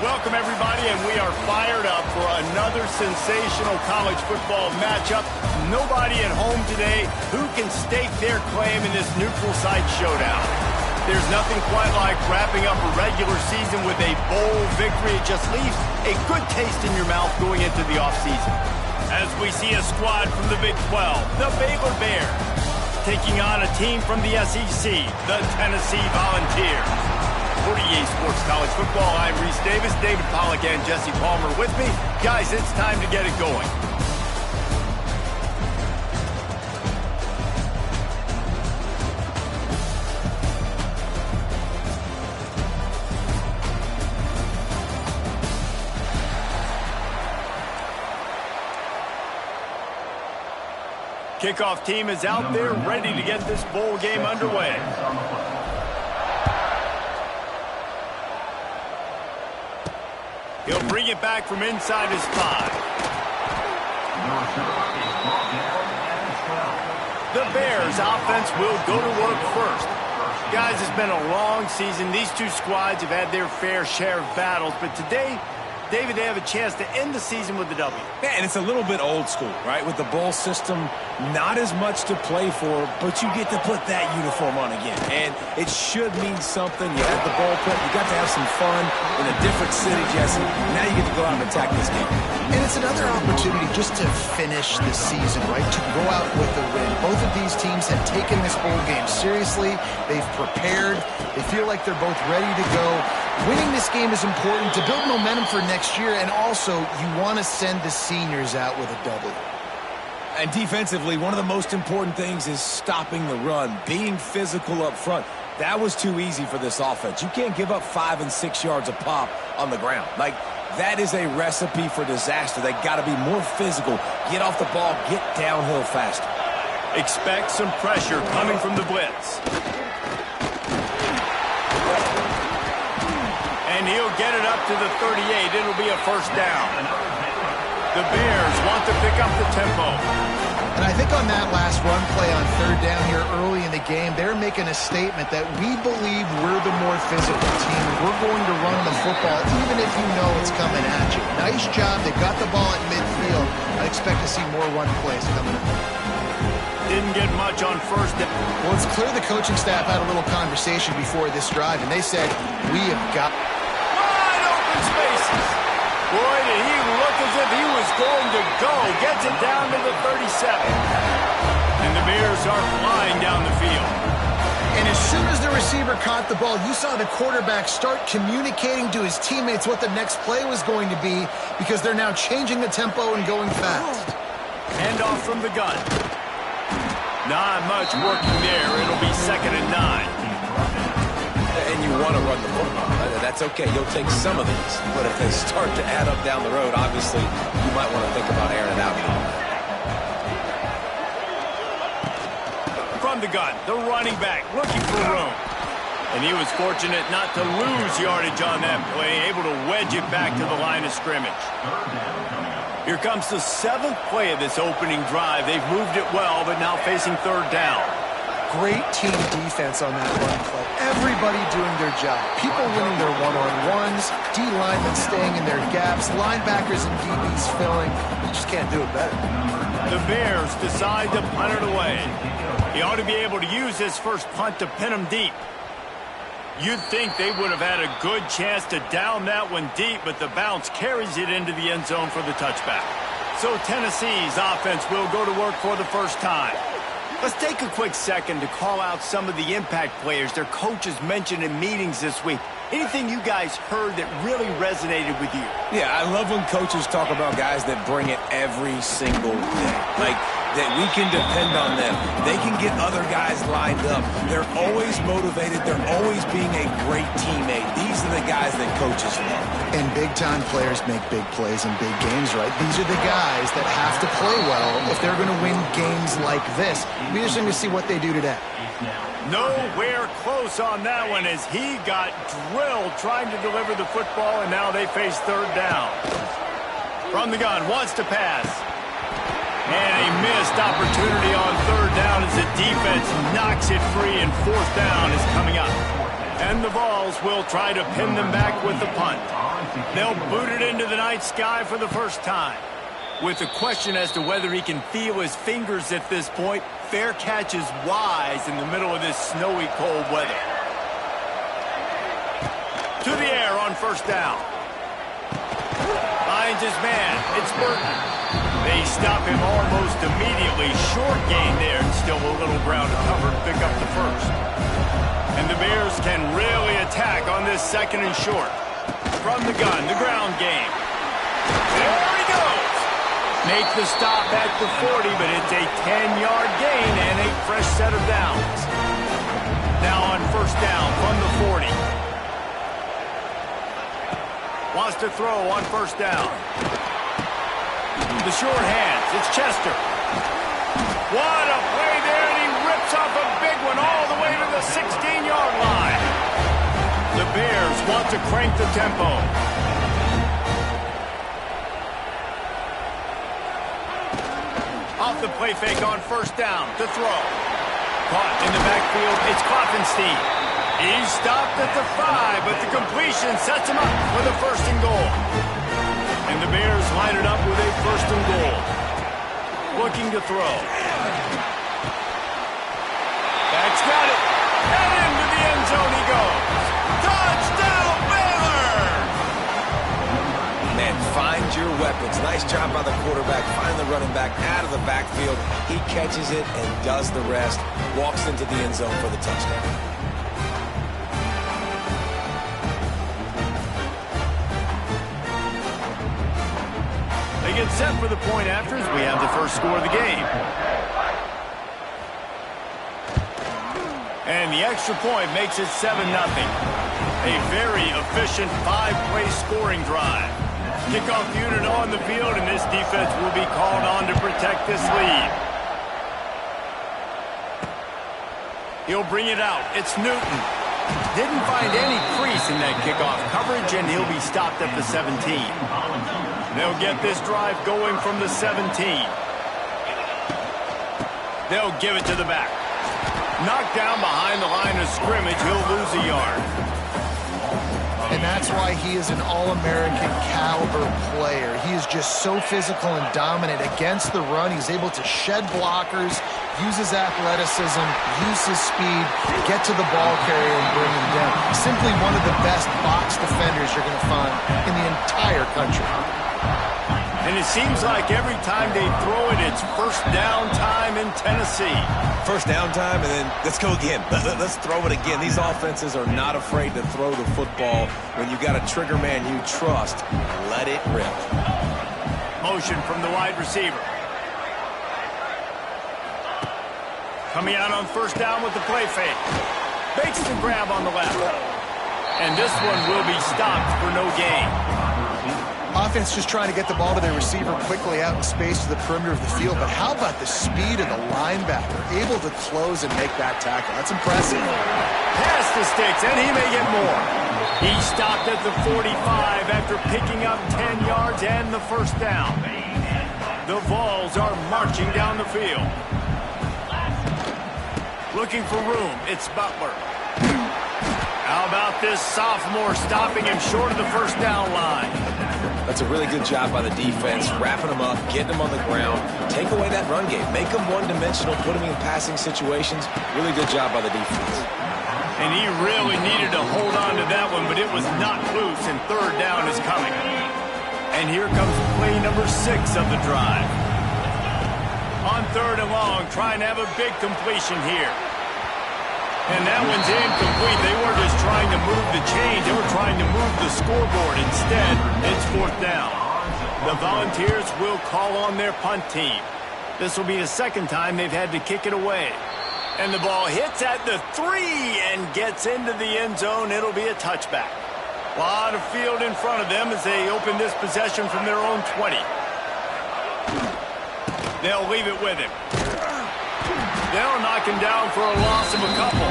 Welcome, everybody, and we are fired up for another sensational college football matchup. Nobody at home today who can stake their claim in this neutral site showdown. There's nothing quite like wrapping up a regular season with a bowl victory. It just leaves a good taste in your mouth going into the offseason. As we see a squad from the Big 12, the Baylor Bears, taking on a team from the SEC, the Tennessee Volunteers. For EA Sports College Football, I'm Reese Davis, David Pollack, and Jesse Palmer with me. Guys, it's time to get it going. Kickoff team is out there ready to get this bowl game underway. He'll bring it back from inside his 5. The Bears offense will go to work first. Guys, it's been a long season. These two squads have had their fair share of battles, but today, David, they have a chance to end the season with a W. Yeah, and it's a little bit old school, right? With the bowl system, not as much to play for, but you get to put that uniform on again. And it should mean something. You had the bowl prep. You got to have some fun in a different city, Jesse. Now you get to go out and attack this game. And it's another opportunity just to finish the season, right? To go out with a win. Both of these teams have taken this bowl game seriously. They've prepared. They feel like they're both ready to go. Winning this game is important to build momentum for next year, and also you want to send the seniors out with a W. And defensively, one of the most important things is stopping the run, being physical up front. That was too easy for this offense. You can't give up 5 and 6 yards a pop on the ground. Like, that is a recipe for disaster. They got to be more physical, get off the ball, get downhill faster. Expect some pressure coming from the blitz. And he'll get it up to the 38. It'll be a first down. The Bears want to pick up the tempo. And I think on that last run play on third down here early in the game, they're making a statement that we believe we're the more physical team. We're going to run the football even if you know it's coming at you. Nice job. They got the ball at midfield. I expect to see more run plays coming up. Didn't get much on first down. Well, it's clear the coaching staff had a little conversation before this drive, and they said, we have got wide open spaces. Boy, did he look as if he was going to go. Gets it down to the 37. And the Bears are flying down the field. And as soon as the receiver caught the ball, you saw the quarterback start communicating to his teammates what the next play was going to be, because they're now changing the tempo and going fast. Handoff from the gun. Not much working there. It'll be 2nd and 9. And you want to run the football. That's okay. You'll take some of these. But if they start to add up down the road, obviously, you might want to think about airing it out. From the gun, the running back looking for room. And he was fortunate not to lose yardage on that play, able to wedge it back to the line of scrimmage. Here comes the 7th play of this opening drive. They've moved it well, but now facing third down. Great team defense on that run play. Everybody doing their job. People winning their one-on-ones, D-linemen staying in their gaps, linebackers and DBs filling. You just can't do it better. The Bears decide to punt it away. He ought to be able to use his first punt to pin him deep. You'd think they would have had a good chance to down that one deep, but the bounce carries it into the end zone for the touchback. So Tennessee's offense will go to work for the first time. Let's take a quick second to call out some of the impact players their coaches mentioned in meetings this week. Anything you guys heard that really resonated with you? Yeah, I love when coaches talk about guys that bring it every single day. Like, that we can depend on them. They can get other guys lined up. They're always motivated. They're always being a great teammate. These are the guys that coaches love. And big-time players make big plays in big games, right? These are the guys that have to play well if they're going to win games like this. We're just going to see what they do today. Nowhere close on that one as he got drilled trying to deliver the football, and now they face third down. From the gun, wants to pass. And a missed opportunity on third down as the defense knocks it free, and fourth down is coming up. And the Vols will try to pin them back with the punt. They'll boot it into the night sky for the first time. With the question as to whether he can feel his fingers at this point, fair catch is wise in the middle of this snowy, cold weather. To the air on first down. Finds his man. It's Burton. They stop him almost immediately. Short gain there, and still a little ground to cover to pick up the first. And the Bears can really attack on this second and short. From the gun, the ground game. There he goes. Make the stop at the 40, but it's a 10-yard gain and a fresh set of downs. Now on first down from the 40. Wants to throw on first down. The short hands. It's Chester. What a play there, and he rips off a big one all the way to the 16-yard line. The Bears want to crank the tempo. Off the play fake on first down to throw. Caught in the backfield, it's Klopfenstein. He's stopped at the 5, but the completion sets him up for the first and goal. And the Bears line it up with a first and goal. Looking to throw. That's got it. And into the end zone he goes. Touchdown, Baylor! Man, find your weapons. Nice job by the quarterback. Find the running back out of the backfield. He catches it and does the rest. Walks into the end zone for the touchdown. They get set for the point after as we have the first score of the game. And the extra point makes it 7-0. A very efficient 5-play scoring drive. Kickoff unit on the field, and this defense will be called on to protect this lead. He'll bring it out. It's Newton. Didn't find any crease in that kickoff coverage, and he'll be stopped at the 17. They'll get this drive going from the 17. They'll give it to the back. Knocked down behind the line of scrimmage, he'll lose a yard. And that's why he is an All-American caliber player. He is just so physical and dominant against the run. He's able to shed blockers, use his athleticism, use his speed, get to the ball carrier and bring him down. Simply one of the best box defenders you're going to find in the entire country. And it seems like every time they throw it, it's first down time in Tennessee. First down time, and then let's go again. Let's throw it again. These offenses are not afraid to throw the football. When you got a trigger man you trust, let it rip. Motion from the wide receiver. Coming out on first down with the play fake. Makes the grab on the left. And this one will be stopped for no gain. Offense just trying to get the ball to their receiver quickly out in space to the perimeter of the field. But how about the speed of the linebacker? Able to close and make that tackle. That's impressive. Pass the sticks, and he may get more. He stopped at the 45 after picking up 10 yards and the first down. The Vols are marching down the field. Looking for room. It's Butler. How about this sophomore stopping him short of the first down line? That's a really good job by the defense, wrapping them up, getting them on the ground. Take away that run game. Make them one-dimensional, put them in passing situations. Really good job by the defense. And he really needed to hold on to that one, but it was not loose, and third down is coming. And here comes play number 6 of the drive. On third and long, trying to have a big completion here. And that one's incomplete. They weren't just trying to move the chains. They were trying to move the scoreboard. Instead, it's fourth down. The Volunteers will call on their punt team. This will be the second time they've had to kick it away. And the ball hits at the 3 and gets into the end zone. It'll be a touchback. A lot of field in front of them as they open this possession from their own 20. They'll leave it with him. They'll knock him down for a loss of a couple.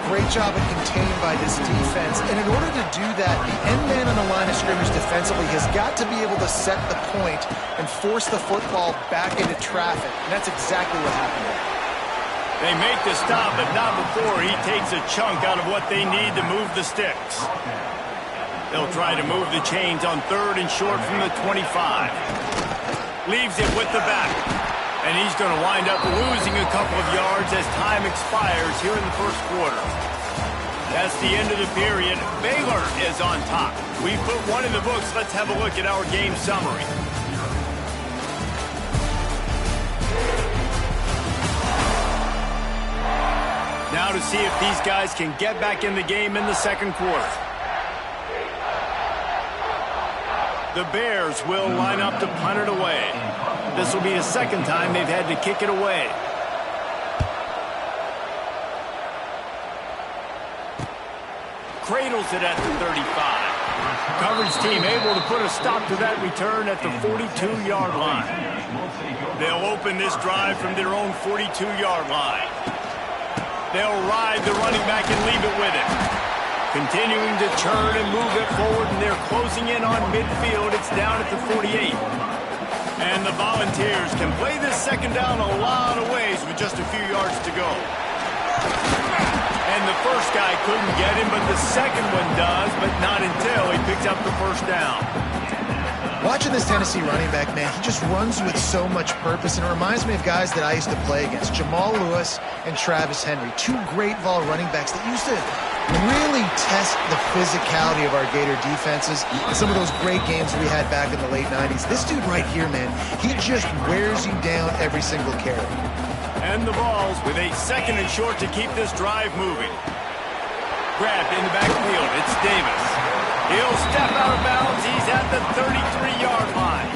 Great job at containing by this defense. And in order to do that, the end man on the line of scrimmage defensively has got to be able to set the point and force the football back into traffic. And that's exactly what happened there. They make the stop, but not before he takes a chunk out of what they need to move the sticks. They'll try to move the chains on 3rd and short from the 25. Leaves it with the back. And he's going to wind up losing a couple of yards as time expires here in the first quarter. That's the end of the period. Baylor is on top. We put one in the books. Let's have a look at our game summary. Now to see if these guys can get back in the game in the second quarter. The Bears will line up to punt it away. This will be the second time they've had to kick it away. Cradles it at the 35. Coverage team able to put a stop to that return at the 42-yard line. They'll open this drive from their own 42-yard line. They'll ride the running back and leave it with it. Continuing to turn and move it forward, and they're closing in on midfield. It's down at the 48. And the Volunteers can play this second down a lot of ways with just a few yards to go. And the first guy couldn't get him, but the second one does, but not until he picked up the first down. Watching this Tennessee running back, man, he just runs with so much purpose, and it reminds me of guys that I used to play against, Jamal Lewis and Travis Henry, two great vol running backs that used to really test the physicality of our Gator defenses in some of those great games we had back in the late 90s. This dude right here, man, he just wears you down every single carry. And the balls with a 2nd and short to keep this drive moving. Grabbed in the backfield, it's Davis. He'll step out of bounds. He's at the 33-yard line.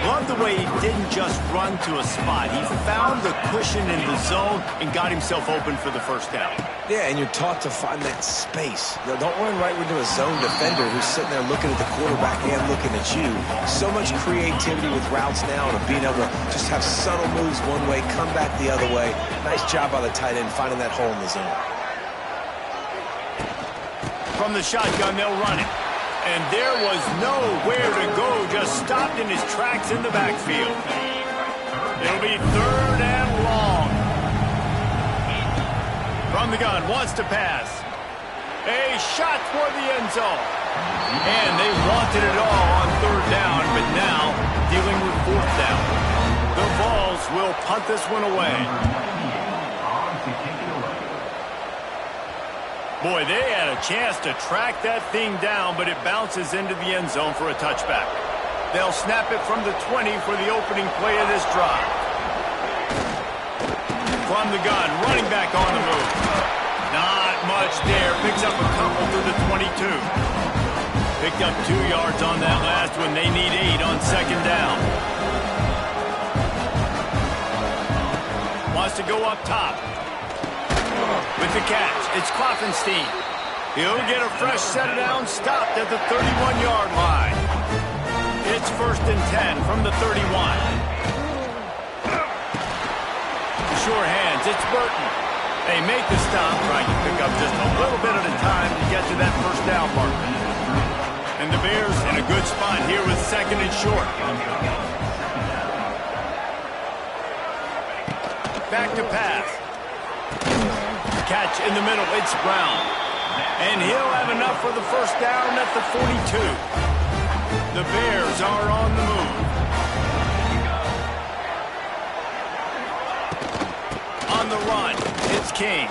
Love the way he didn't just run to a spot. He found the cushion in the zone and got himself open for the first down. Yeah, and you're taught to find that space. You know, don't run right into a zone defender who's sitting there looking at the quarterback and looking at you. So much creativity with routes now and being able to just have subtle moves one way, come back the other way. Nice job by the tight end finding that hole in the zone. From the shotgun, they'll run it. And there was nowhere to go, just stopped in his tracks in the backfield. It'll be 3rd and long. From the gun, wants to pass. A shot toward the end zone. And they wanted it all on 3rd down, but now dealing with 4th down. The Vols will punt this one away. Boy, they had a chance to track that thing down, but it bounces into the end zone for a touchback. They'll snap it from the 20 for the opening play of this drive. From the gun, running back on the move. Not much there. Picks up a couple through the 22. Picked up 2 yards on that last one. They need 8 on 2nd down. Wants to go up top. With the catch, it's Klopfenstein. He'll get a fresh set of downs, stopped at the 31-yard line. It's 1st and 10 from the 31. Sure hands, it's Burton. They make the stop, trying to pick up just a little bit at a time to get to that first down mark. And the Bears in a good spot here with 2nd and short. Back to pass. Catch in the middle, it's Brown. And he'll have enough for the first down at the 42. The Bears are on the move. On the run, it's King.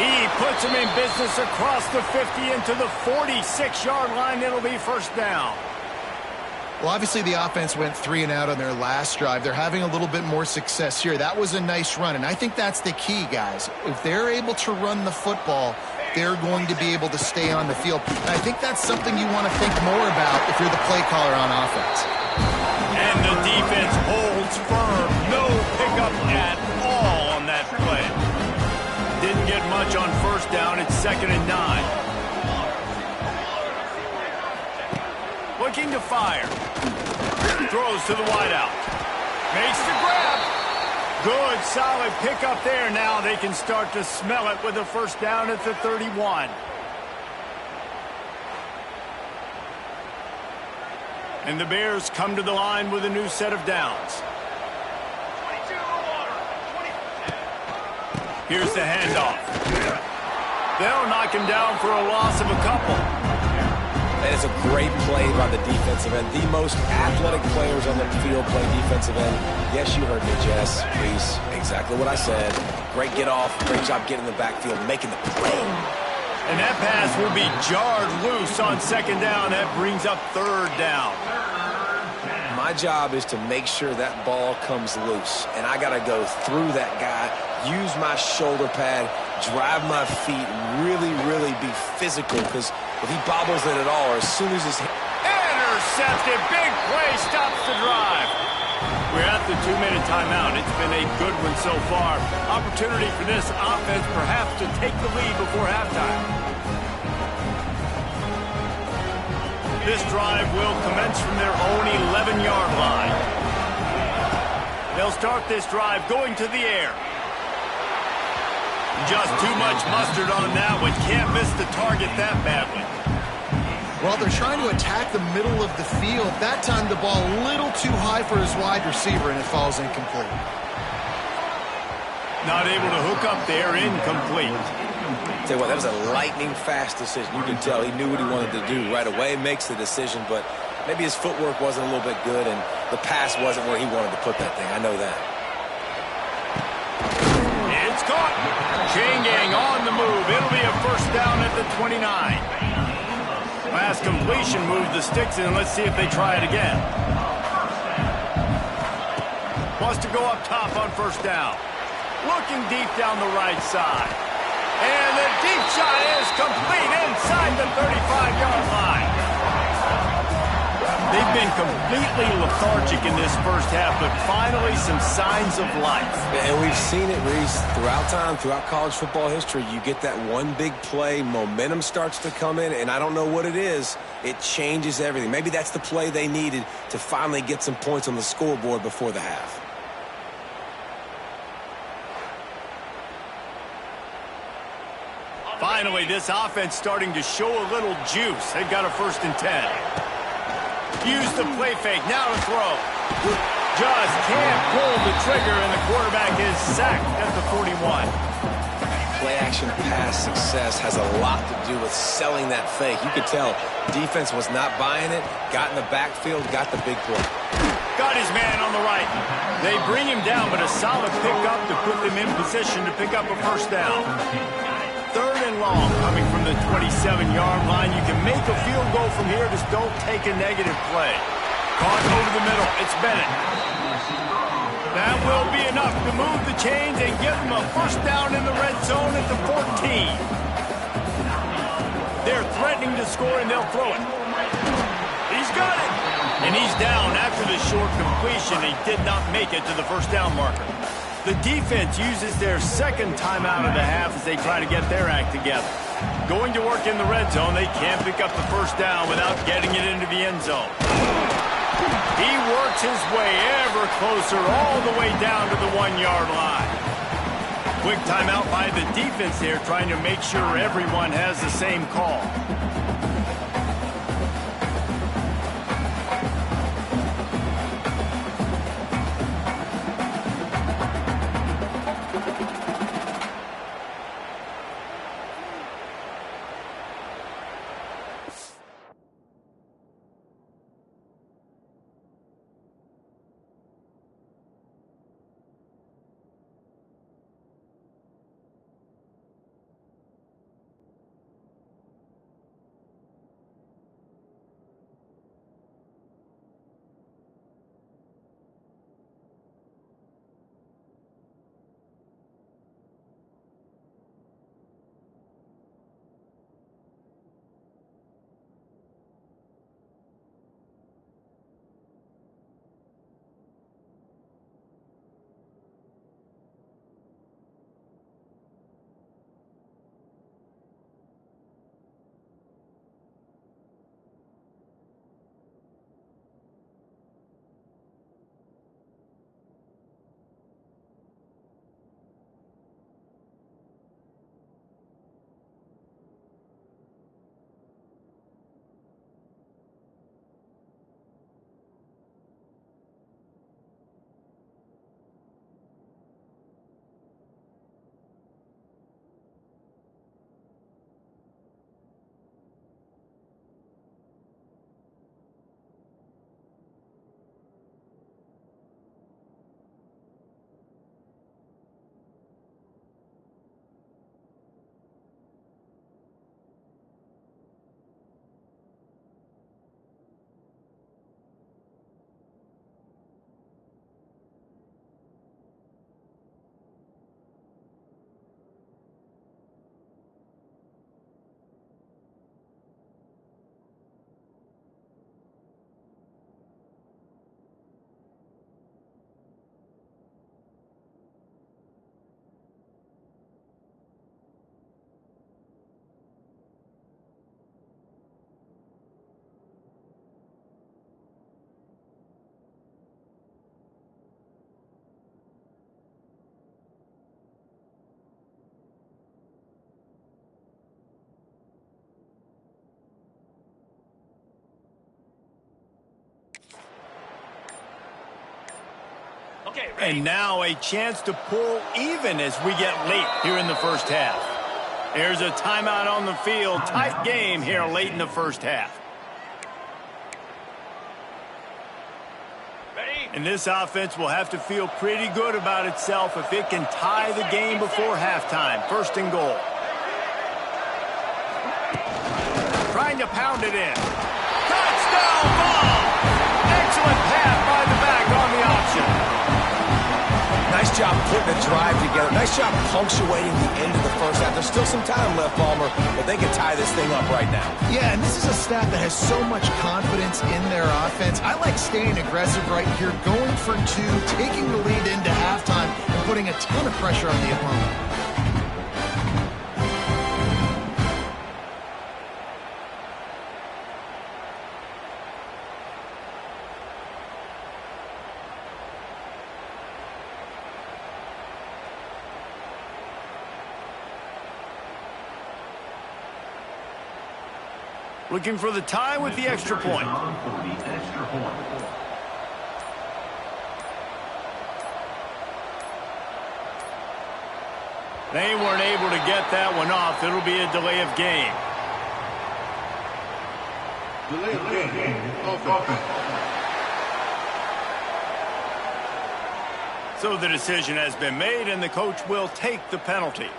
He puts him in business across the 50 into the 46-yard line. It'll be first down. Well, obviously the offense went 3 and out on their last drive. They're having a little bit more success here. That was a nice run, and I think that's the key, guys. If they're able to run the football, they're going to be able to stay on the field. And I think that's something you want to think more about if you're the play caller on offense. And the defense holds firm. No pickup at all on that play. Didn't get much on first down. It's 2nd and 9. Looking to fire. Throws to the wideout. Makes the grab. Good, solid pickup there. Now they can start to smell it with a first down at the 31. And the Bears come to the line with a new set of downs. Here's the handoff. They'll knock him down for a loss of a couple. And it's a great play by the defensive end. The most athletic players on the field play defensive end. Yes, you heard me, Jess. Reese, exactly what I said. Great get off. Great job getting in the backfield, making the play. And that pass will be jarred loose on second down. That brings up third down. My job is to make sure that ball comes loose. And I got to go through that guy, use my shoulder pad, drive my feet, really, really be physical. Because if he bobbles it at all, or as soon as his... Intercepted. Big play stops the drive. We're at the 2-minute timeout. It's been a good one so far. Opportunity for this offense perhaps to take the lead before halftime. This drive will commence from their own 11-yard line. They'll start this drive going to the air. Just too much mustard on that one. Can't miss the target that badly. Well, they're trying to attack the middle of the field. That time the ball a little too high for his wide receiver, and it falls incomplete. Not able to hook up there, incomplete. Tell you what, that was a lightning-fast decision. You can tell he knew what he wanted to do right away, makes the decision, but maybe his footwork wasn't a little bit good, and the pass wasn't where he wanted to put that thing. I know that. It's caught. Chain gang on the move. It'll be a first down at the 29. Pass completion, move the sticks in. Let's see if they try it again. Wants to go up top on first down. Looking deep down the right side. And the deep shot is complete inside the 35-yard line. They've been completely lethargic in this first half, but finally some signs of life. And we've seen it, Reese, throughout time, throughout college football history. You get that one big play, momentum starts to come in, and I don't know what it is. It changes everything. Maybe that's the play they needed to finally get some points on the scoreboard before the half. Finally, this offense starting to show a little juice. They've got a 1st and 10. Use the play fake, now to throw. Just can't pull the trigger, and the quarterback is sacked at the 41. Play-action pass success has a lot to do with selling that fake. You could tell defense was not buying it, got in the backfield, got the big play. Got his man on the right. They bring him down, but a solid pickup to put them in position to pick up a first down. 3rd and long coming from the 27-yard line. You can make a field goal from here. Just don't take a negative play. Caught over the middle. It's Bennett. That will be enough to move the chains and give them a first down in the red zone at the 14. They're threatening to score, and they'll throw it. He's got it. And he's down after the short completion. He did not make it to the first down marker. The defense uses their 2nd timeout of the half as they try to get their act together. Going to work in the red zone, they can't pick up the first down without getting it into the end zone. He works his way ever closer all the way down to the 1-yard line. Quick timeout by the defense here, trying to make sure everyone has the same call. And now a chance to pull even as we get late here in the first half. There's a timeout on the field. Tight game here late in the first half. And this offense will have to feel pretty good about itself if it can tie the game before halftime. First and goal. Trying to pound it in. Touchdown ball! Excellent pass by the back on the option. Nice job putting the drive together. Nice job punctuating the end of the first half. There's still some time left, Palmer, but they can tie this thing up right now. Yeah, and this is a staff that has so much confidence in their offense. I like staying aggressive right here, going for two, taking the lead into halftime, and putting a ton of pressure on the opponent. Looking for the tie with the extra point. They weren't able to get that one off. It'll be a delay of game. So the decision has been made, and the coach will take the penalty.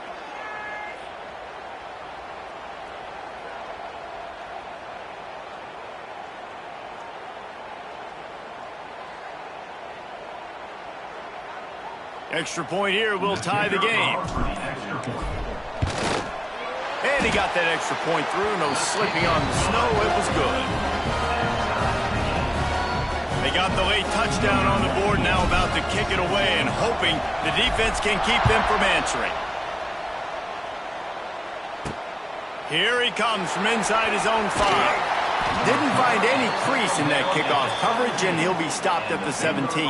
Extra point here will tie the game. And he got that extra point through. No slipping on the snow. It was good. They got the late touchdown on the board, now about to kick it away and hoping the defense can keep them from answering. Here he comes from inside his own 5. Didn't find any crease in that kickoff coverage, and he'll be stopped at the 17.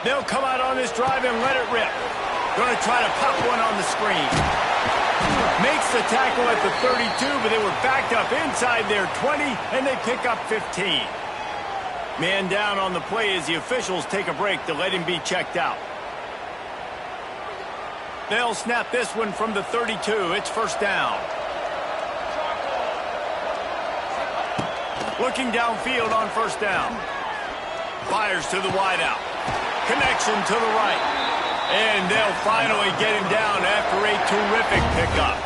They'll come out on this drive and let it rip. Going to try to pop one on the screen. Makes the tackle at the 32, but they were backed up inside their 20, and they pick up 15. Man down on the play as the officials take a break to let him be checked out. They'll snap this one from the 32. It's first down. Looking downfield on first down. Fires to the wideout. Connection to the right. And they'll finally get him down after a terrific pickup.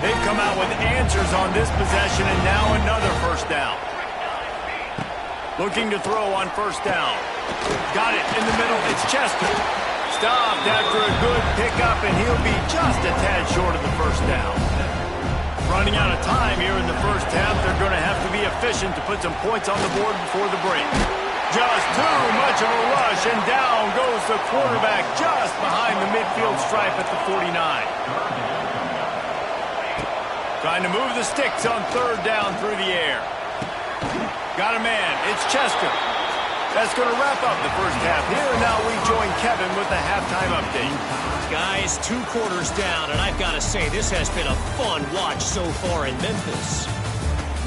They've come out with answers on this possession, and now another first down. Looking to throw on first down. Got it in the middle. It's Chester. Stopped after a good pickup, and he'll be just a tad short of the first down. Running out of time here in the first half. They're going to have to be efficient to put some points on the board before the break. Just too much of a rush, and down goes the quarterback just behind the midfield stripe at the 49. Trying to move the sticks on third down through the air. Got a man. It's Chester. That's going to wrap up the first half here. Now we join Kevin with the halftime update. Guys, 2 quarters down, and I've got to say, this has been a fun watch so far in Memphis.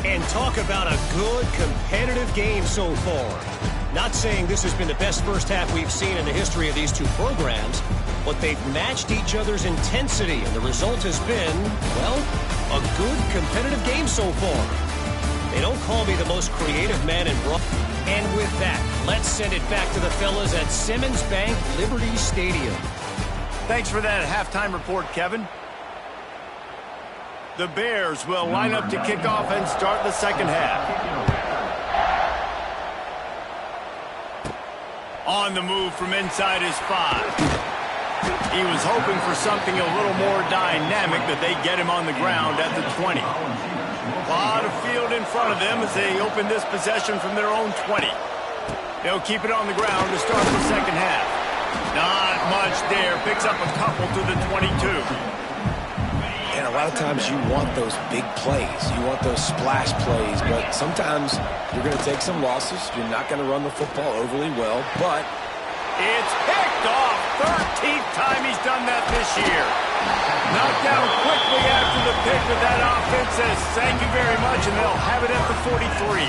And talk about a good, competitive game so far. Not saying this has been the best first half we've seen in the history of these two programs, but they've matched each other's intensity, and the result has been, well, a good, competitive game so far. They don't call me the most creative man in broad. And with that, let's send it back to the fellas at Simmons Bank Liberty Stadium. Thanks for that halftime report, Kevin. The Bears will line up to kick off and start the second half. On the move from inside his 5. He was hoping for something a little more dynamic, but they get him on the ground at the 20. A lot of field in front of them as they open this possession from their own 20. They'll keep it on the ground to start the second half. Not much there. Picks up a couple to the 22. And a lot of times you want those big plays. You want those splash plays, but sometimes you're going to take some losses. You're not going to run the football overly well, but it's picked off. 13th time he's done that this year. Knocked down quickly after the pick, but that offense says thank you very much, and they'll have it at the 43.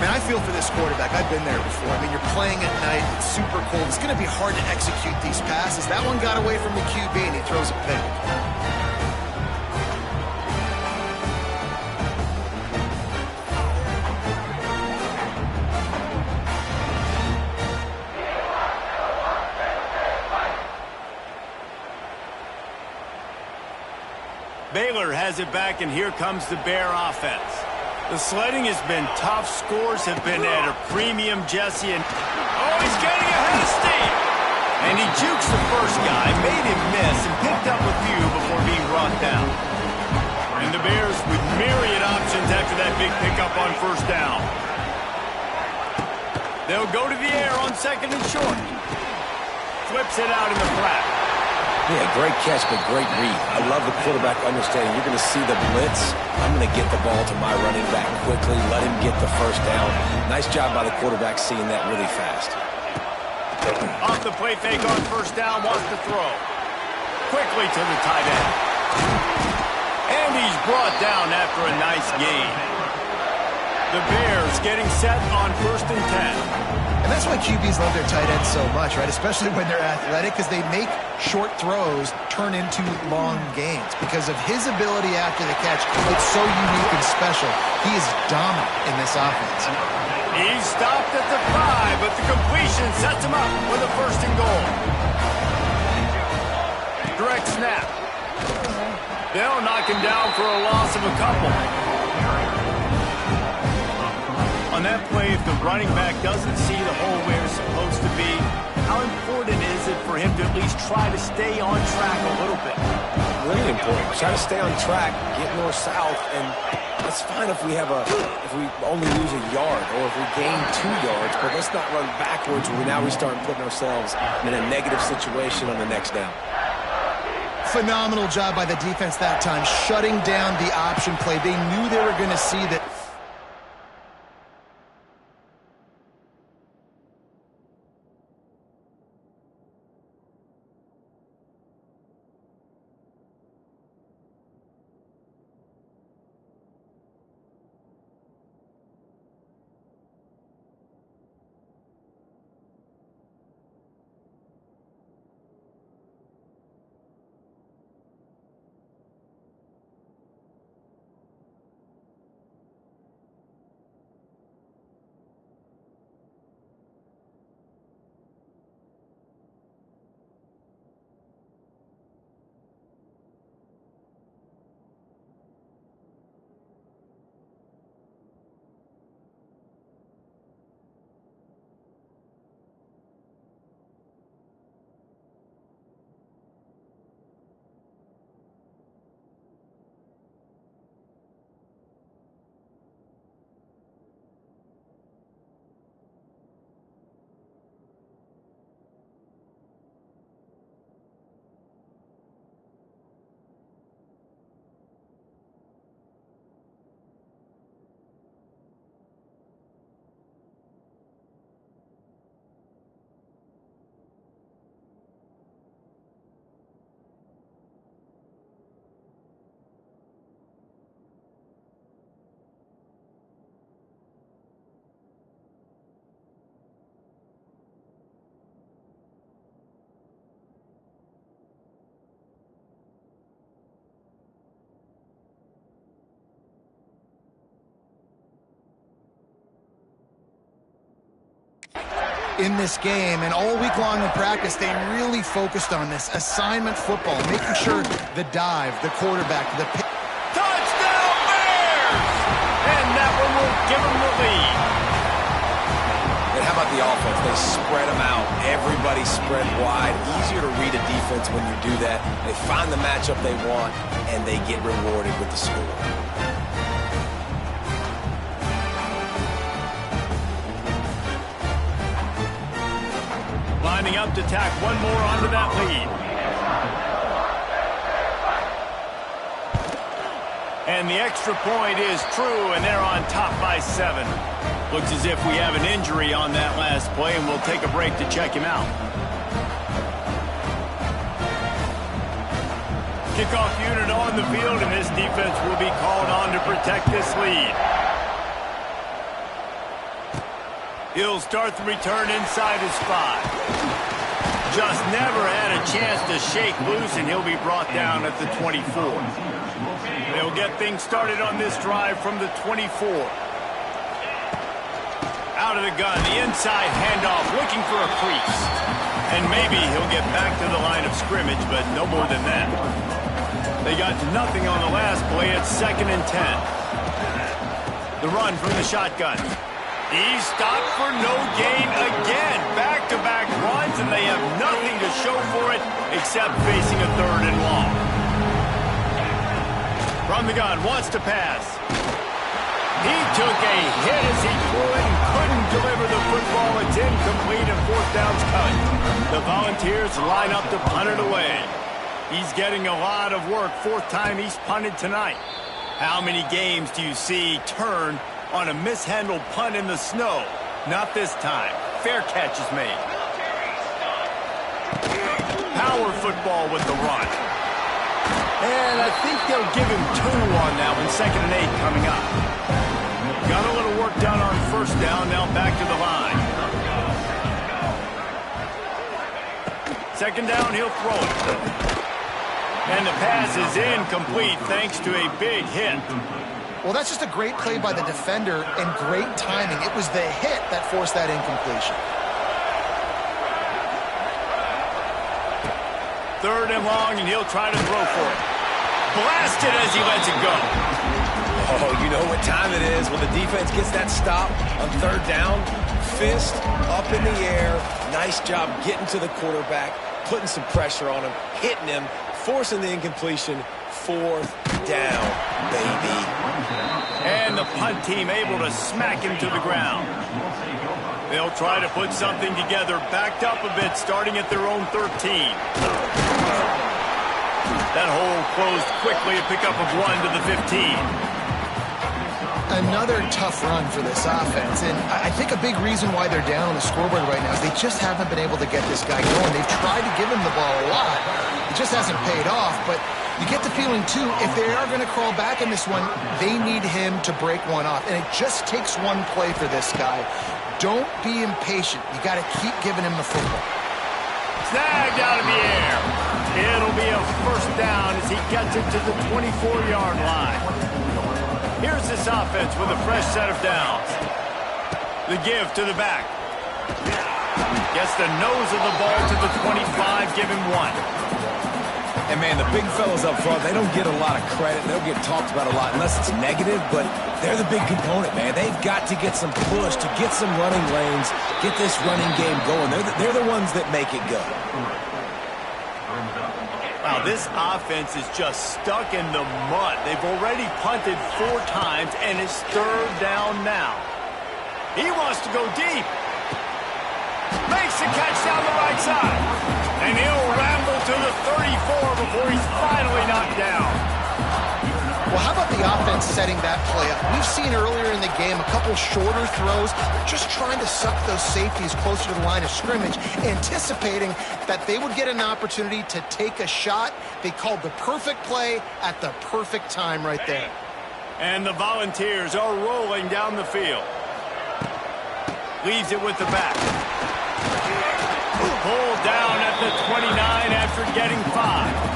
Man, I feel for this quarterback. I've been there before. I mean, you're playing at night. It's super cold. It's going to be hard to execute these passes. That one got away from the QB, and he throws a pick. Baylor has it back, and here comes the Bear offense. The sledding has been tough. Scores have been at a premium, Jesse. And oh, he's getting ahead of steam. And he jukes the first guy, made him miss, and picked up a few before being brought down. And the Bears with myriad options after that big pickup on first down. They'll go to the air on second and short. Flips it out in the flat. Yeah, great catch, but great read. I love the quarterback understanding. You're going to see the blitz. I'm going to get the ball to my running back quickly, let him get the first down. Nice job by the quarterback seeing that really fast. Off the play fake on first down, wants to throw. Quickly to the tight end. And he's brought down after a nice gain. The Bears getting set on first and 10. And that's why QBs love their tight ends so much, right? Especially when they're athletic, because they make short throws turn into long gains. Because of his ability after the catch, it's so unique and special. He is dominant in this offense. He's stopped at the 5, but the completion sets him up with a first and goal. Direct snap. They'll knock him down for a loss of a couple. On that play, if the running back doesn't see the hole where it's supposed to be, how important is it for him to at least try to stay on track a little bit? Really important. Try to stay on track, get north-south, and that's fine if we only lose a yard or if we gain 2 yards, but let's not run backwards where now we start putting ourselves in a negative situation on the next down. Phenomenal job by the defense that time, shutting down the option play. They knew they were going to see that. In this game, and all week long in practice, they really focused on this assignment football, making sure the dive, the quarterback, the pick. Touchdown Bears! And that one will give them the lead. And how about the offense? They spread them out. Everybody spread wide. Easier to read a defense when you do that. They find the matchup they want, and they get rewarded with the score. Lining up to tack one more onto that lead. And the extra point is true, and they're on top by 7. Looks as if we have an injury on that last play, and we'll take a break to check him out. Kickoff unit on the field, and this defense will be called on to protect this lead. He'll start the return inside his 5. Just never had a chance to shake loose, and he'll be brought down at the 24. They'll get things started on this drive from the 24. Out of the gun, the inside handoff, looking for a crease. And maybe he'll get back to the line of scrimmage, but no more than that. They got nothing on the last play. It's 2nd and 10. The run from the shotgun. He's stopped for no gain again. Back-to-back runs, and they have nothing to show for it except facing a 3rd and long. From the gun, wants to pass. He took a hit as he threw it and couldn't deliver the football. It's incomplete and 4th down's cut. The Volunteers line up to punt it away. He's getting a lot of work. 4th time he's punted tonight. How many games do you see turn on a mishandled punt in the snow? Not this time. Fair catch is made. Power football with the run. And I think they'll give him 2 on that one. 2nd and 8 coming up. Got a little work done on 1st down. Now back to the line. 2nd down, he'll throw it. And the pass is incomplete thanks to a big hit. Well, that's just a great play by the defender and great timing. It was the hit that forced that incompletion. 3rd and long, and he'll try to throw for it. Blasted as he lets it go. Oh, you know what time it is when the defense gets that stop on 3rd down. Fist up in the air. Nice job getting to the quarterback, putting some pressure on him, hitting him, forcing the incompletion. 4th down, baby. And the punt team able to smack him to the ground. They'll try to put something together, backed up a bit, starting at their own 13. That hole closed quickly, a pickup of 1 to the 15. Another tough run for this offense, and I think a big reason why they're down on the scoreboard right now is they just haven't been able to get this guy going. They've tried to give him the ball a lot. It just hasn't paid off, but you get the feeling, too, if they are going to crawl back in this one, they need him to break one off, and it just takes one play for this guy. Don't be impatient. You got to keep giving him the football. Snagged out of the air. It'll be a 1st down as he gets it to the 24-yard line. Here's this offense with a fresh set of downs. The give to the back. Gets the nose of the ball to the 25, give him 1. And, man, the big fellas up front, they don't get a lot of credit. They don't get talked about a lot unless it's negative, but they're the big component, man. They've got to get some push, to get some running lanes, get this running game going. They're the ones that make it go. Wow, this offense is just stuck in the mud. They've already punted 4 times, and it's 3rd down now. He wants to go deep. Makes the catch down the right side. And he'll ramble to the 34 before he's finally knocked down. Well, how about the offense setting that play up? We've seen earlier in the game a couple shorter throws, just trying to suck those safeties closer to the line of scrimmage, anticipating that they would get an opportunity to take a shot. They called the perfect play at the perfect time right there. And the Volunteers are rolling down the field. Leaves it with the back. Pulled down at the 29 after getting 5.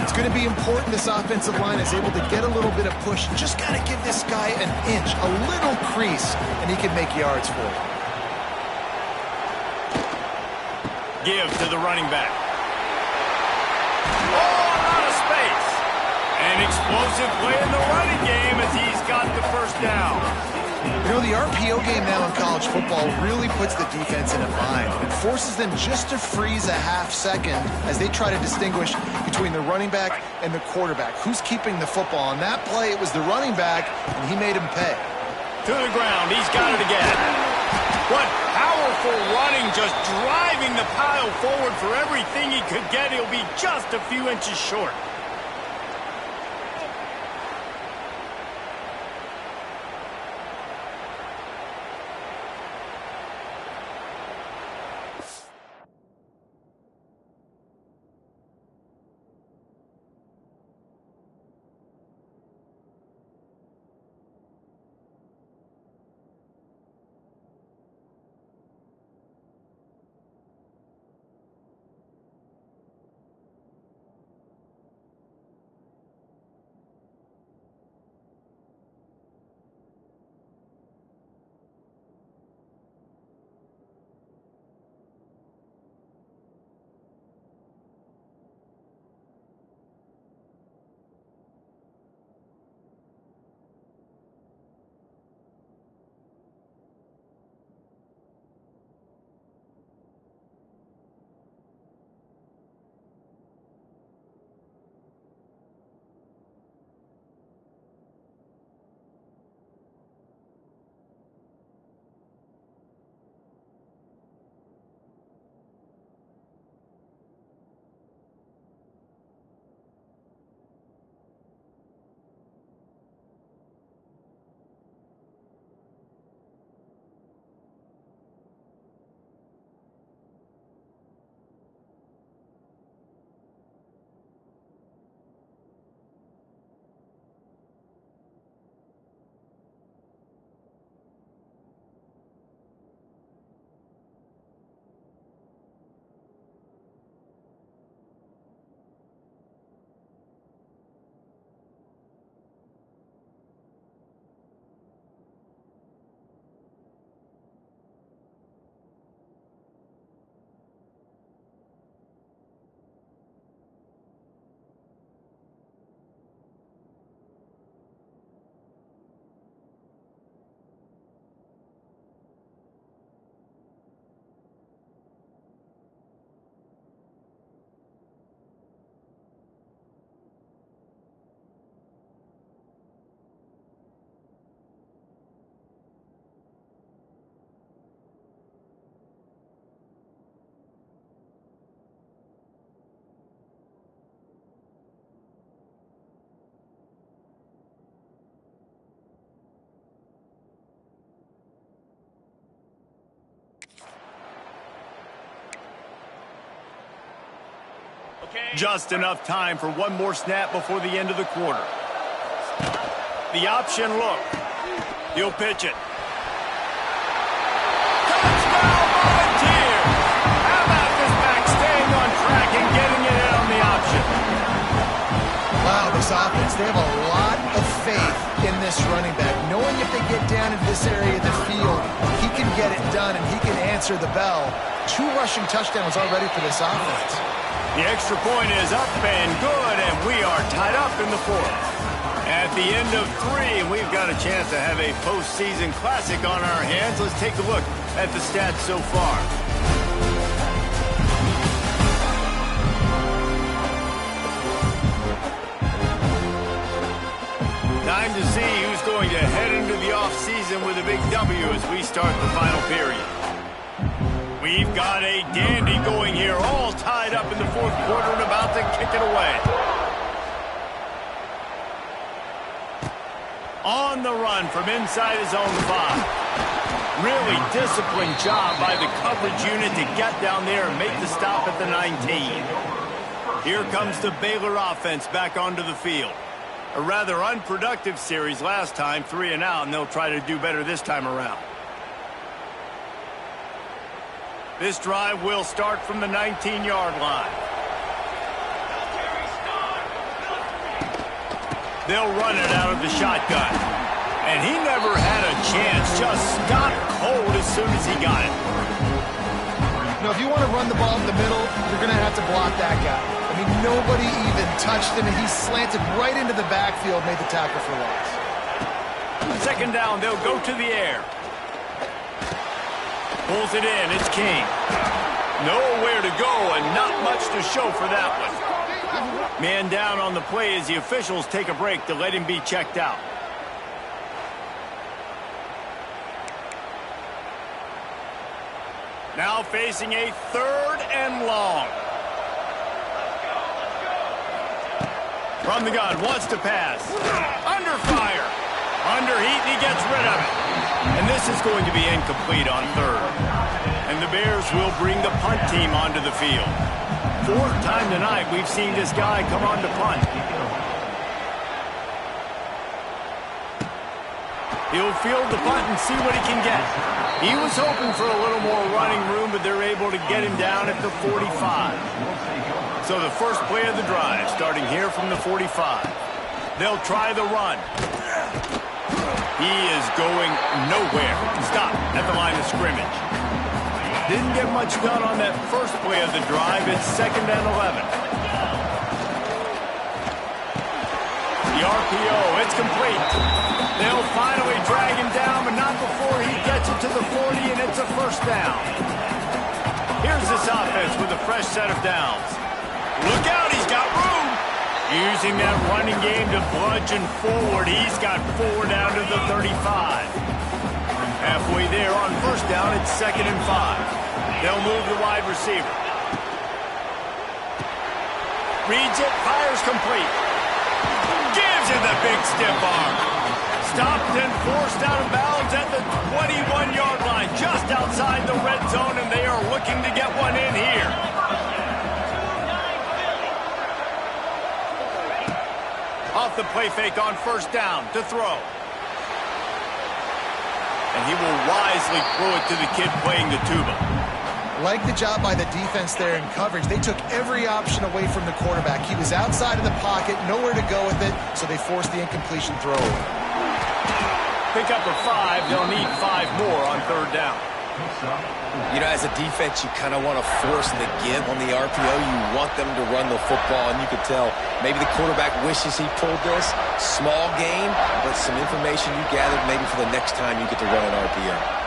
It's going to be important this offensive line is able to get a little bit of push. Just got to give this guy an inch, a little crease, and he can make yards for it. Give to the running back. Oh, out of space. An explosive play in the running game as he's got the 1st down. You know, the RPO game now in college football really puts the defense in a bind. It forces them just to freeze a half second as they try to distinguish between the running back and the quarterback. Who's keeping the football? On that play, it was the running back, and he made him pay. To the ground, he's got it again. What powerful running, just driving the pile forward for everything he could get. He'll be just a few inches short. Just enough time for one more snap before the end of the quarter. The option look. He'll pitch it. Touchdown Volunteers! How about this back staying on track and getting it in on the option? Wow, this offense, they have a lot of faith in this running back. Knowing if they get down into this area of the field, he can get it done and he can answer the bell. 2 rushing touchdowns already for this offense. The extra point is up and good, and we are tied up in the 4th. At the end of 3, we've got a chance to have a postseason classic on our hands. Let's take a look at the stats so far. Time to see who's going to head into the offseason with a big W as we start the final period. We've got a dandy going here, all tied up in the 4th quarter and about to kick it away. On the run from inside his own 5. Really disciplined job by the coverage unit to get down there and make the stop at the 19. Here comes the Baylor offense back onto the field. A rather unproductive series last time, 3 and out, and they'll try to do better this time around. This drive will start from the 19-yard line. They'll run it out of the shotgun. And he never had a chance. Just stopped cold as soon as he got it. If you want to run the ball in the middle, you're going to have to block that guy. I mean, nobody even touched him, and he slanted right into the backfield, made the tackle for loss. 2nd down, they'll go to the air. Pulls it in, it's King. Nowhere to go and not much to show for that one. Man down on the play as the officials take a break to let him be checked out. Now facing a 3rd and long. From the gun, wants to pass. Under fire. Under heat, and he gets rid of it. And this is going to be incomplete on 3rd. And the Bears will bring the punt team onto the field. 4th time tonight we've seen this guy come on to punt. He'll field the punt and see what he can get. He was hoping for a little more running room, but they're able to get him down at the 45. So the first play of the drive, starting here from the 45. They'll try the run. He is going nowhere. Stop at the line of scrimmage. Didn't get much done on that first play of the drive. It's 2nd and 11. The RPO, it's complete. They'll finally drag him down, but not before he gets it to the 40, and it's a 1st down. Here's this offense with a fresh set of downs. Look out, he's got room. Using that running game to bludgeon forward. He's got 4 down to the 35. Halfway there on 1st down, it's 2nd and 5. They'll move the wide receiver. Reads it, fires complete. Gives him the big stiff arm. Stopped and forced out of bounds at the 21-yard line, just outside the red zone, and they are looking to get one in here. Off the play fake on 1st down to throw. And he will wisely throw it to the kid playing the tuba. Like the job by the defense there in coverage. They took every option away from the quarterback. He was outside of the pocket, nowhere to go with it, so they forced the incompletion throw. Pick up a 5. They'll need 5 more on 3rd down. You know, as a defense, you kind of want to force the give on the RPO. You want them to run the football, and you could tell maybe the quarterback wishes he pulled this. Small gain, but some information you gathered maybe for the next time you get to run an RPO.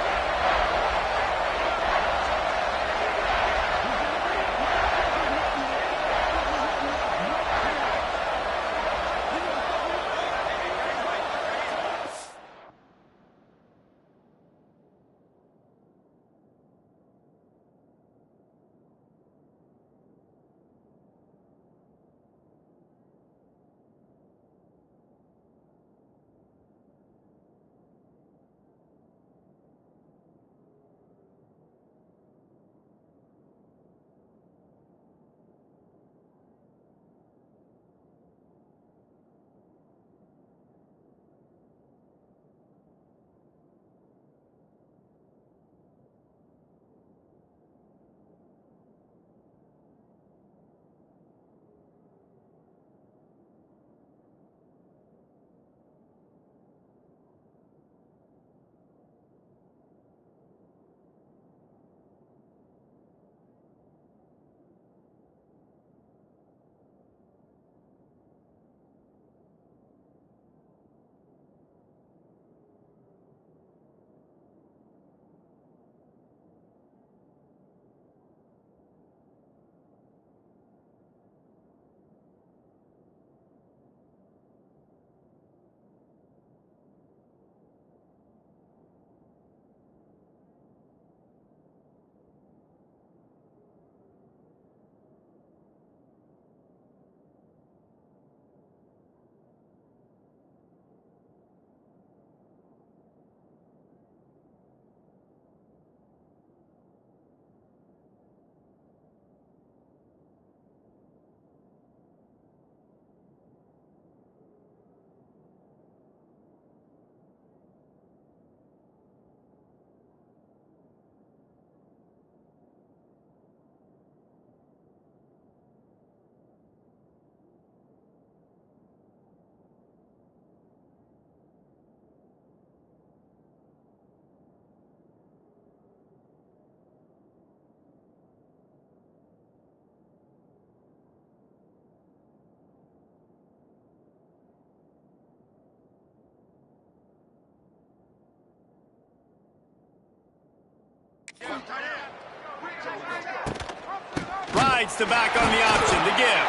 Rides the back on the option to give.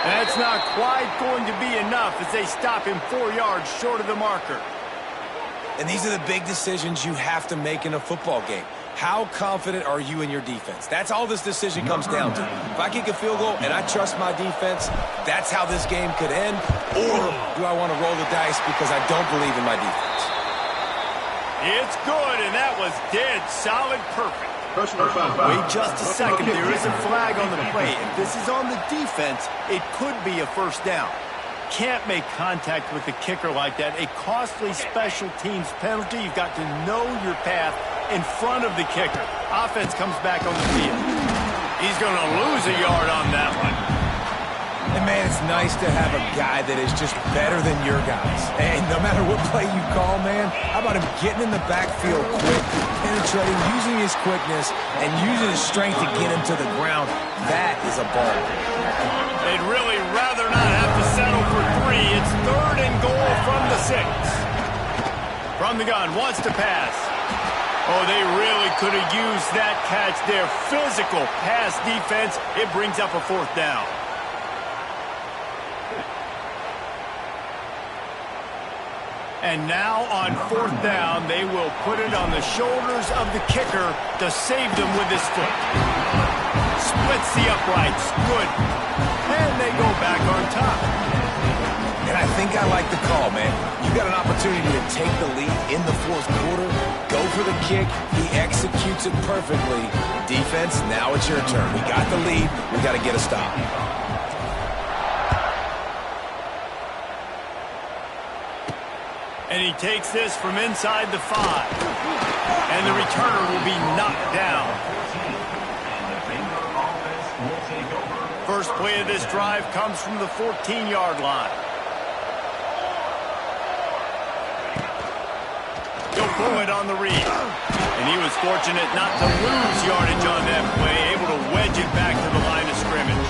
That's not quite going to be enough as they stop him 4 yards short of the marker. And these are the big decisions you have to make in a football game. How confident are you in your defense? That's all this decision comes down to. If I kick a field goal and I trust my defense, that's how this game could end. Or do I want to roll the dice because I don't believe in my defense? It's good, and that was dead solid perfect. Wait just a second. There is a flag on the play. If this is on the defense, it could be a first down. Can't make contact with the kicker like that. A costly special teams penalty. You've got to know your path in front of the kicker. Offense comes back on the field. He's going to lose a yard on that one. And, man, it's nice to have a guy that is just better than your guys. And no matter what play you call, man, how about him getting in the backfield quick, penetrating, using his quickness, and using his strength to get him to the ground? That is a ball. They'd really rather not have to settle for 3. It's 3rd and goal from the 6. From the gun, wants to pass. Oh, they really could have used that catch there. Physical pass defense. It brings up a 4th down. And now on 4th down, they will put it on the shoulders of the kicker to save them with his foot. Splits the uprights. Good. And they go back on top. And I think I like the call, man. You got an opportunity to take the lead in the 4th quarter. Go for the kick. He executes it perfectly. Defense, now it's your turn. We got the lead. We got to get a stop. And he takes this from inside the 5. And the returner will be knocked down. First play of this drive comes from the 14-yard line. He'll pull it on the read. And he was fortunate not to lose yardage on that play, able to wedge it back to the line of scrimmage.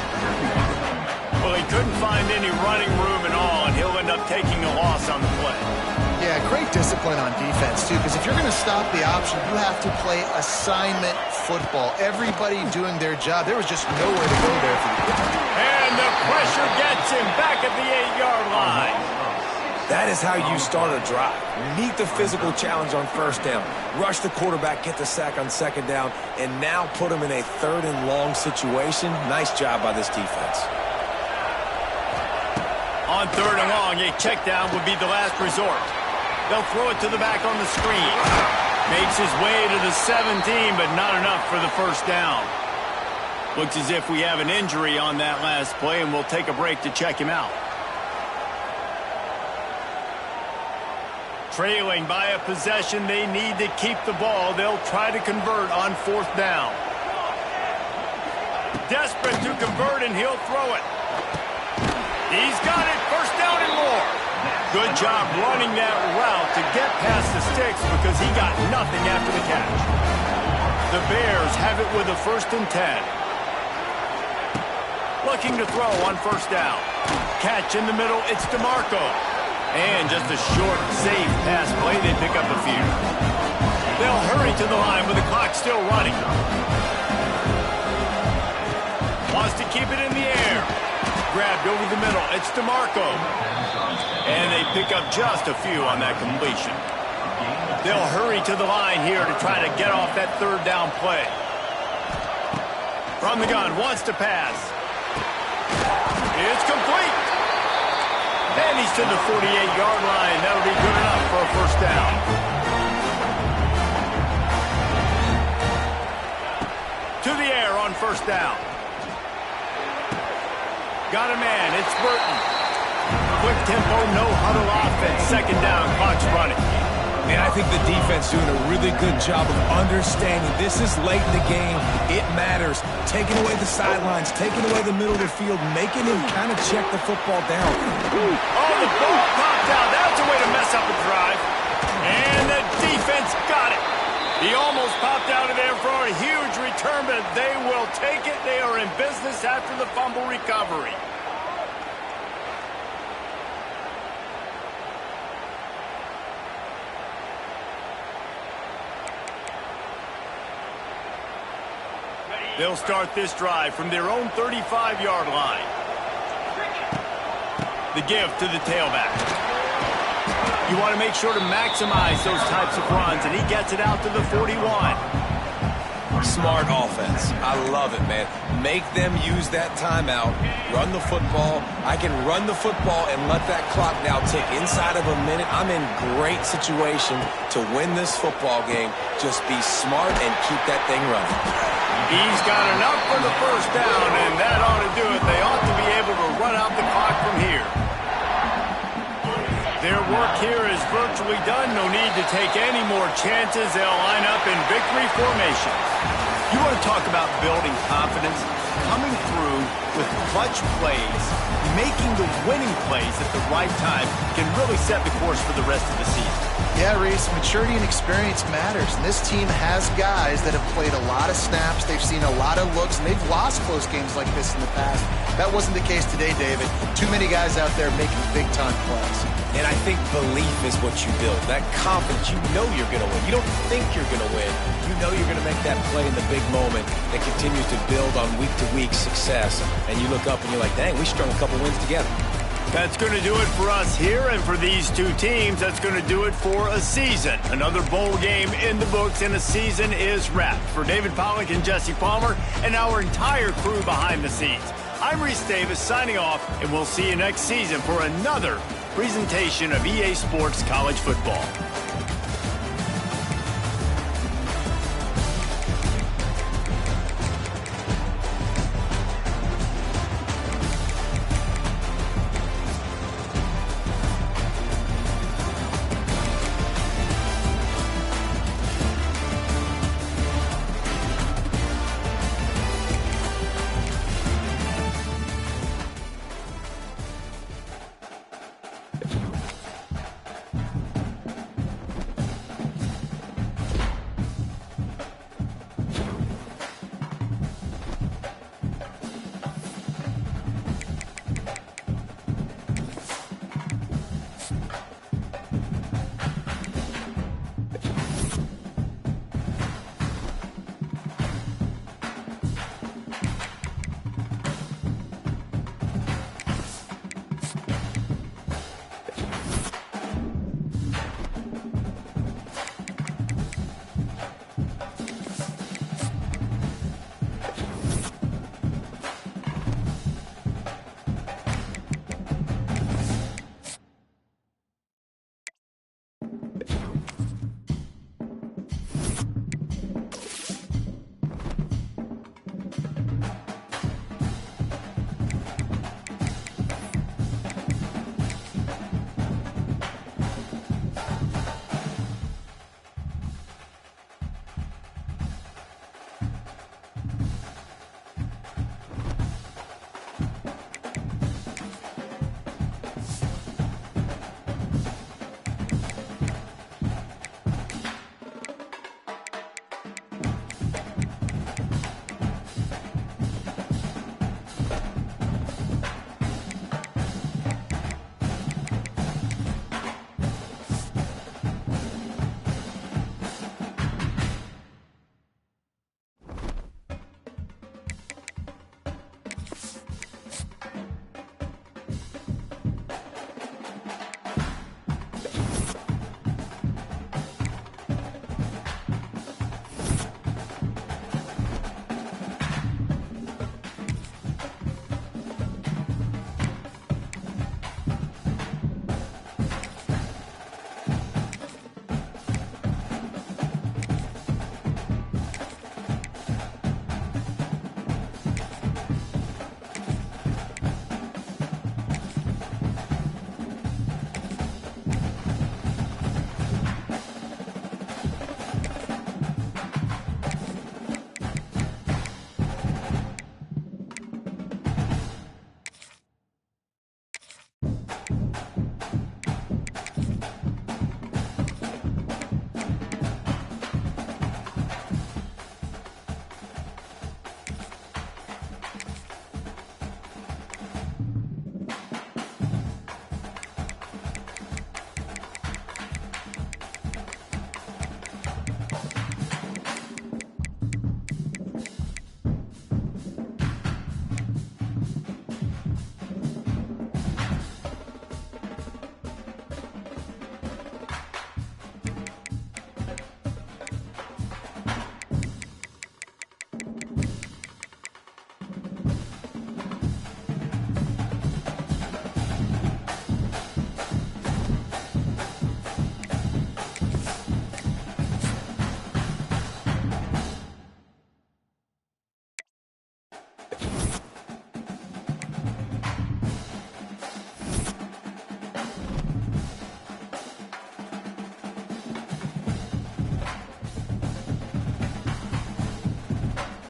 Well, he couldn't find any running room at all, and he'll end up taking a loss on the play. Yeah, great discipline on defense, too, because if you're going to stop the option, you have to play assignment football. Everybody doing their job. There was just nowhere to go there for the kicker. And the pressure gets him back at the 8-yard line. That is how you start a drive. Meet the physical challenge on 1st down. Rush the quarterback, get the sack on 2nd down, and now put him in a 3rd and long situation. Nice job by this defense. On 3rd and long, a check down would be the last resort. They'll throw it to the back on the screen. Makes his way to the 17, but not enough for the first down. Looks as if we have an injury on that last play, and we'll take a break to check him out. Trailing by a possession, they need to keep the ball. They'll try to convert on 4th down. Desperate to convert, and he'll throw it. He's got it. First down and more. Good job running that route to get past the sticks because he got nothing after the catch. The Bears have it with a 1st and 10. Looking to throw on 1st down. Catch in the middle. It's DeMarco. And just a short, safe pass play. They pick up a few. They'll hurry to the line with the clock still running. Wants to keep it in the air. Grabbed over the middle. It's DeMarco. And they pick up just a few on that completion. They'll hurry to the line here to try to get off that 3rd down play. From the gun, wants to pass. It's complete. And he's to the 48-yard line. That'll be good enough for a 1st down. To the air on 1st down. Got a man. It's Burton. Quick tempo, no huddle offense. 2nd down, clock's running. Man, I think the defense doing a really good job of understanding this is late in the game. It matters. Taking away the sidelines, taking away the middle of the field, making him kind of check the football down. Oh, the ball popped out. That's a way to mess up a drive. And the defense got it. He almost popped out of there for a huge return, but they will take it. They are in business after the fumble recovery. They'll start this drive from their own 35-yard line. The give to the tailback. You want to make sure to maximize those types of runs, and he gets it out to the 41. Smart offense. I love it, man. Make them use that timeout. Run the football. I can run the football and let that clock now tick inside of a minute. I'm in great situation to win this football game. Just be smart and keep that thing running. He's got enough for the first down, and that ought to do it. They ought to be able to run out the clock from here. Their work here is virtually done. No need to take any more chances. They'll line up in victory formation. You want to talk about building confidence? Coming through with clutch plays, making the winning plays at the right time can really set the course for the rest of the season. Yeah, Reese, maturity and experience matters. And this team has guys that have played a lot of snaps. They've seen a lot of looks, and they've lost close games like this in the past. That wasn't the case today, David. Too many guys out there making big-time plays. And I think belief is what you build. That confidence, you know you're going to win. You don't think you're going to win. You know you're going to make that play in the big moment that continues to build on week-to-week success. And you look up and you're like, dang, we strung a couple wins together. That's going to do it for us here, and for these two teams, that's going to do it for a season. Another bowl game in the books, and a season is wrapped. For David Pollack and Jesse Palmer and our entire crew behind the scenes, I'm Reese Davis signing off, and we'll see you next season for another presentation of EA Sports College Football.